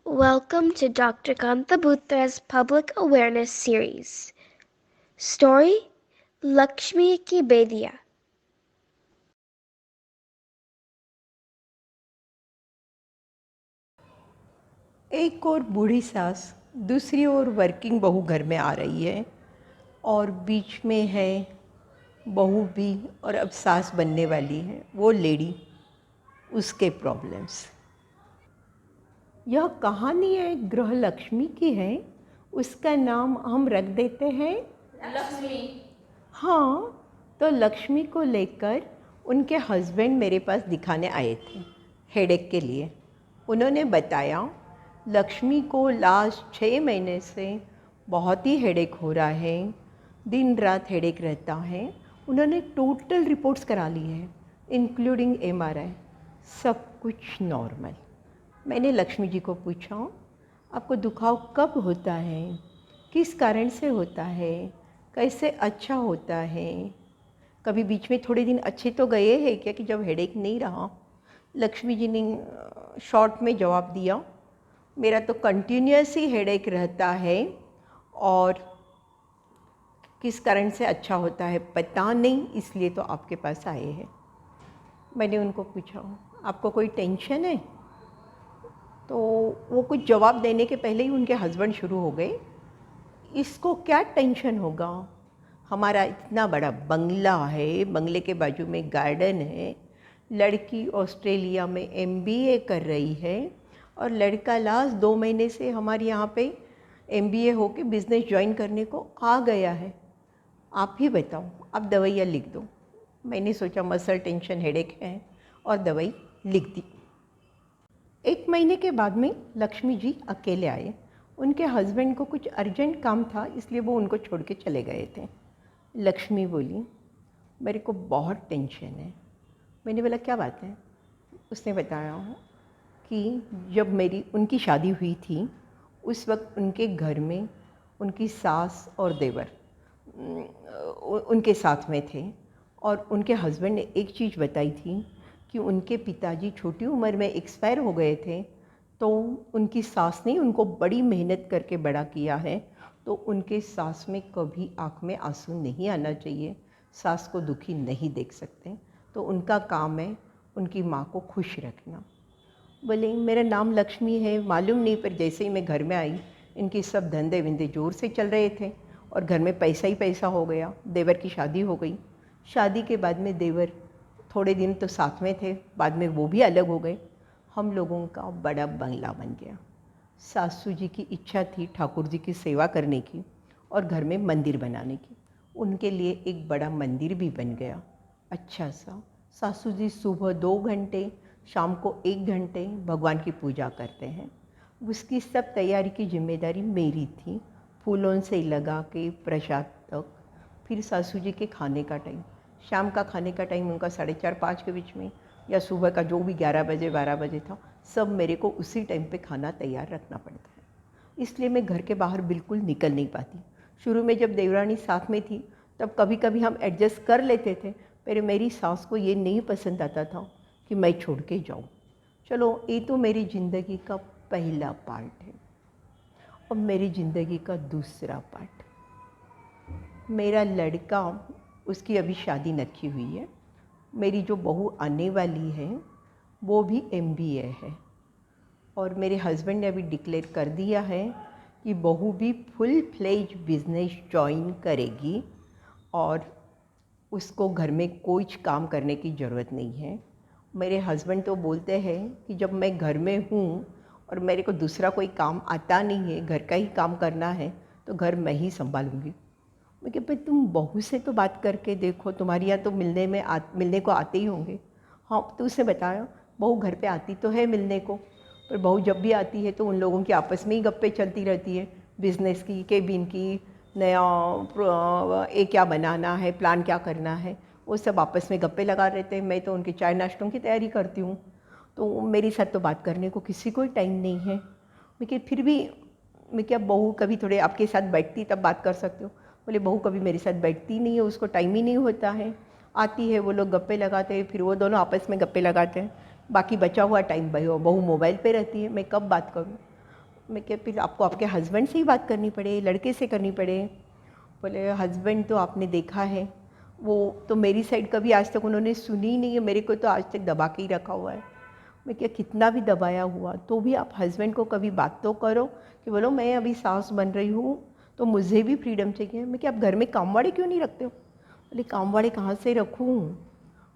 Welcome to Dr. Kanta Butra's Public Awareness Series. Story Lakshmi Ki Bediya. एक और बूढ़ी सास, दूसरी ओर वर्किंग बहू घर में आ रही है और बीच में है बहू भी और अब सास बनने वाली है वो लेडी, उसके प्रॉब्लम्स। यह कहानी एक गृह लक्ष्मी की है। उसका नाम हम रख देते हैं लक्ष्मी। हाँ, तो लक्ष्मी को लेकर उनके हस्बैंड मेरे पास दिखाने आए थे हेडेक के लिए। उन्होंने बताया लक्ष्मी को लास्ट 6 महीने से बहुत ही हेडेक हो रहा है, दिन रात हेडेक रहता है। उन्होंने टोटल रिपोर्ट्स करा ली है इंक्लूडिंग एमआरआई, सब कुछ नॉर्मल। मैंने लक्ष्मी जी को पूछा, आपको दुखाव कब होता है, किस कारण से होता है, कैसे अच्छा होता है, कभी बीच में थोड़े दिन अच्छे तो गए हैं क्या कि जब हेडेक नहीं रहा। लक्ष्मी जी ने शॉर्ट में जवाब दिया, मेरा तो कंटिन्यूस ही हेडेक रहता है और किस कारण से अच्छा होता है पता नहीं, इसलिए तो आपके पास आए हैं। मैंने उनको पूछा, आपको कोई टेंशन है? तो वो कुछ जवाब देने के पहले ही उनके हस्बैंड शुरू हो गए, इसको क्या टेंशन होगा, हमारा इतना बड़ा बंगला है, बंगले के बाजू में गार्डन है, लड़की ऑस्ट्रेलिया में एमबीए कर रही है और लड़का लास्ट 2 महीने से हमारे यहाँ पे एमबीए होके बिज़नेस ज्वाइन करने को आ गया है। आप ही बताओ, आप दवाइयाँ लिख दो। मैंने सोचा मसल टेंशन हेडेक है और दवाई लिख दी। 1 महीने के बाद में लक्ष्मी जी अकेले आए। उनके हस्बैंड को कुछ अर्जेंट काम था, इसलिए वो उनको छोड़ के चले गए थे। लक्ष्मी बोली, मेरे को बहुत टेंशन है। मैंने बोला क्या बात है? उसने बताया कि जब उनकी शादी हुई थी उस वक्त उनके घर में उनकी सास और देवर उनके साथ में थे और उनके हस्बैंड ने एक चीज़ बताई थी कि उनके पिताजी छोटी उम्र में एक्सपायर हो गए थे, तो उनकी सास ने उनको बड़ी मेहनत करके बड़ा किया है, तो उनके सास में कभी आँख में आंसू नहीं आना चाहिए, सास को दुखी नहीं देख सकते, तो उनका काम है उनकी माँ को खुश रखना। बोले मेरा नाम लक्ष्मी है, मालूम नहीं, पर जैसे ही मैं घर में आई इनकी सब धंधे विंधे ज़ोर से चल रहे थे और घर में पैसा ही पैसा हो गया। देवर की शादी हो गई। शादी के बाद में देवर थोड़े दिन तो साथ में थे, बाद में वो भी अलग हो गए। हम लोगों का बड़ा बंगला बन गया। सासू जी की इच्छा थी ठाकुर जी की सेवा करने की और घर में मंदिर बनाने की। उनके लिए एक बड़ा मंदिर भी बन गया अच्छा सा। सासू जी सुबह 2 घंटे, शाम को 1 घंटे भगवान की पूजा करते हैं। उसकी सब तैयारी की जिम्मेदारी मेरी थी, फूलों से लगा के प्रसाद तक। फिर सासू जी के खाने का टाइम, शाम का खाने का टाइम उनका 4:30-5 के बीच में, या सुबह का जो भी 11 बजे 12 बजे था, सब मेरे को उसी टाइम पे खाना तैयार रखना पड़ता है। इसलिए मैं घर के बाहर बिल्कुल निकल नहीं पाती। शुरू में जब देवरानी साथ में थी तब कभी कभी हम एडजस्ट कर लेते थे, पर मेरी सास को ये नहीं पसंद आता था कि मैं छोड़ के जाऊँ। चलो, ये तो मेरी ज़िंदगी का पहला पार्ट है। और मेरी ज़िंदगी का दूसरा पार्ट, मेरा लड़का, उसकी अभी शादी नखी हुई है। मेरी जो बहू आने वाली है वो भी एमबीए है और मेरे हस्बैंड ने अभी डिक्लेयर कर दिया है कि बहू भी फुल फ्लेज बिजनेस ज्वाइन करेगी और उसको घर में कुछ काम करने की ज़रूरत नहीं है। मेरे हस्बैंड तो बोलते हैं कि जब मैं घर में हूँ और मेरे को दूसरा कोई काम आता नहीं है, घर का ही काम करना है, तो घर मैं ही संभालूंगी। मैं कहा भाई तुम बहू से तो बात करके देखो, तुम्हारे यहाँ तो मिलने को आते ही होंगे। हाँ, तो उसने बताया बहू घर पे आती तो है मिलने को, पर बहू जब भी आती है तो उन लोगों की आपस में ही गप्पे चलती रहती है, बिज़नेस की, केबिन की, नया ये क्या बनाना है, प्लान क्या करना है, वो सब आपस में गप्पे लगा रहते हैं। मैं तो उनके चाय नाश्तों की तैयारी करती हूँ, तो मेरे साथ तो बात करने को किसी को टाइम नहीं है। लेकिन फिर भी मैं क्या, बहू कभी थोड़े आपके साथ बैठती तब बात कर सकते हो। बोले बहू कभी मेरे साथ बैठती नहीं है, उसको टाइम ही नहीं होता है। आती है, वो लोग गप्पे लगाते हैं, फिर वो दोनों आपस में गप्पे लगाते हैं, बाकी बचा हुआ टाइम बहू मोबाइल पे रहती है, मैं कब बात करूँ। मैं क्या फिर आपको आपके हस्बैंड से ही बात करनी पड़े, लड़के से करनी पड़े? बोले हस्बैंड तो आपने देखा है, वो तो मेरी साइड कभी आज तक उन्होंने सुनी ही नहीं है, मेरे को तो आज तक दबा के ही रखा हुआ है। मैं क्या कितना भी दबाया हुआ तो भी आप हस्बैंड को कभी बात तो करो कि बोलो मैं अभी सास बन रही हूँ तो मुझे भी फ्रीडम चाहिए। मैं क्या आप घर में काम वाले क्यों नहीं रखते हो? बोले काम वाले कहाँ से रखूँ,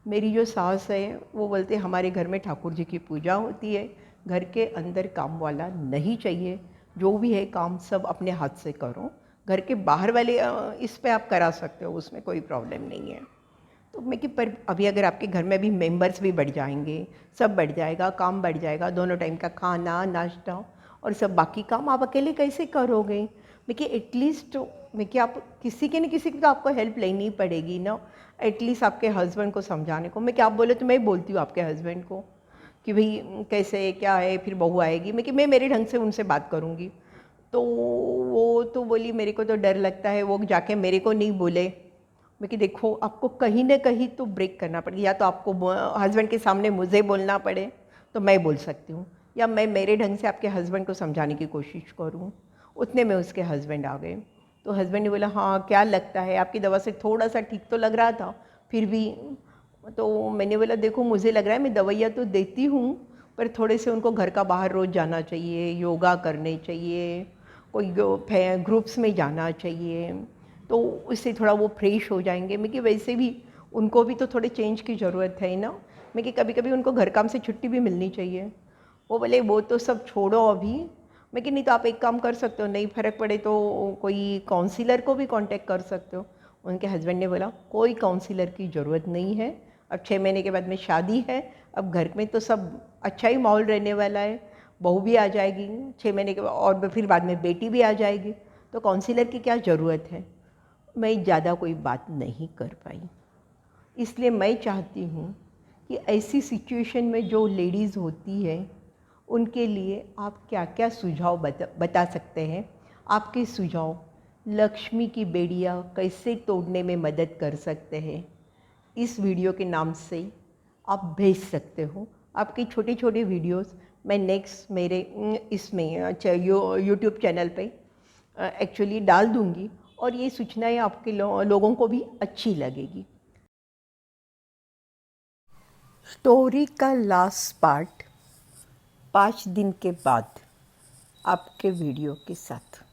मेरी जो सास है वो बोलते हमारे घर में ठाकुर जी की पूजा होती है, घर के अंदर काम वाला नहीं चाहिए, जो भी है काम सब अपने हाथ से करो, घर के बाहर वाले इस पे आप करा सकते हो, उसमें कोई प्रॉब्लम नहीं है। तो मैं कि पर अभी अगर आपके घर में भी मेंबर्स भी बढ़ जाएंगे, सब बढ़ जाएगा, काम बढ़ जाएगा, दोनों टाइम का खाना नाश्ता और सब बाकी काम आप अकेले कैसे करोगे? मैं कि एटलीस्ट मैं कि आप किसी के न किसी की तो आपको हेल्प लेनी पड़ेगी ना, एटलीस्ट आपके हस्बैंड को समझाने को। मैं क्या आप बोले तो मैं बोलती हूँ आपके हस्बैंड को कि भाई कैसे क्या है, फिर बहू आएगी, मैं कि मैं मेरे ढंग से उनसे बात करूँगी। तो वो तो बोली मेरे को तो डर लगता है वो जाके मेरे को नहीं बोले। मैं कि देखो आपको कहीं ना कहीं तो ब्रेक करना पड़ेगा, या तो आपको हस्बैंड के सामने मुझे बोलना पड़े तो मैं बोल सकती हूँ, या मैं मेरे ढंग से आपके हस्बैंड को समझाने की कोशिश करूँ। उतने में उसके हस्बैंड आ गए, तो हस्बैंड ने बोला हाँ क्या लगता है, आपकी दवा से थोड़ा सा ठीक तो लग रहा था फिर भी। तो मैंने बोला देखो मुझे लग रहा है मैं दवाइयाँ तो देती हूँ पर थोड़े से उनको घर का बाहर रोज़ जाना चाहिए, योगा करने चाहिए, कोई ग्रुप्स में जाना चाहिए, तो उससे थोड़ा वो फ्रेश हो जाएंगे। मैं कि वैसे भी उनको भी तो थोड़े चेंज की ज़रूरत है ना, मैं कि कभी कभी उनको घर काम से छुट्टी भी मिलनी चाहिए। वो बोले वो तो सब छोड़ो अभी। मैं कि नहीं तो आप एक काम कर सकते हो, नहीं फ़र्क पड़े तो कोई काउंसलर को भी कांटेक्ट कर सकते हो। उनके हस्बैंड ने बोला कोई काउंसलर की ज़रूरत नहीं है, अब 6 महीने के बाद में शादी है, अब घर में तो सब अच्छा ही माहौल रहने वाला है, बहू भी आ जाएगी 6 महीने के बाद और फिर बाद में बेटी भी आ जाएगी, तो काउंसलर की क्या ज़रूरत है। मैं ज़्यादा कोई बात नहीं कर पाई। इसलिए मैं चाहती हूँ कि ऐसी सिचुएशन में जो लेडीज़ होती है उनके लिए आप क्या क्या सुझाव बता सकते हैं। आपके सुझाव लक्ष्मी की बेड़ियाँ कैसे तोड़ने में मदद कर सकते हैं, इस वीडियो के नाम से आप भेज सकते हो। आपकी छोटे छोटे वीडियोस मैं नेक्स्ट मेरे इसमें यूट्यूब चैनल पे एक्चुअली डाल दूँगी और ये सूचनाएं आपके लोगों को भी अच्छी लगेगी। स्टोरी का लास्ट पार्ट 5 दिन के बाद आपके वीडियो के साथ।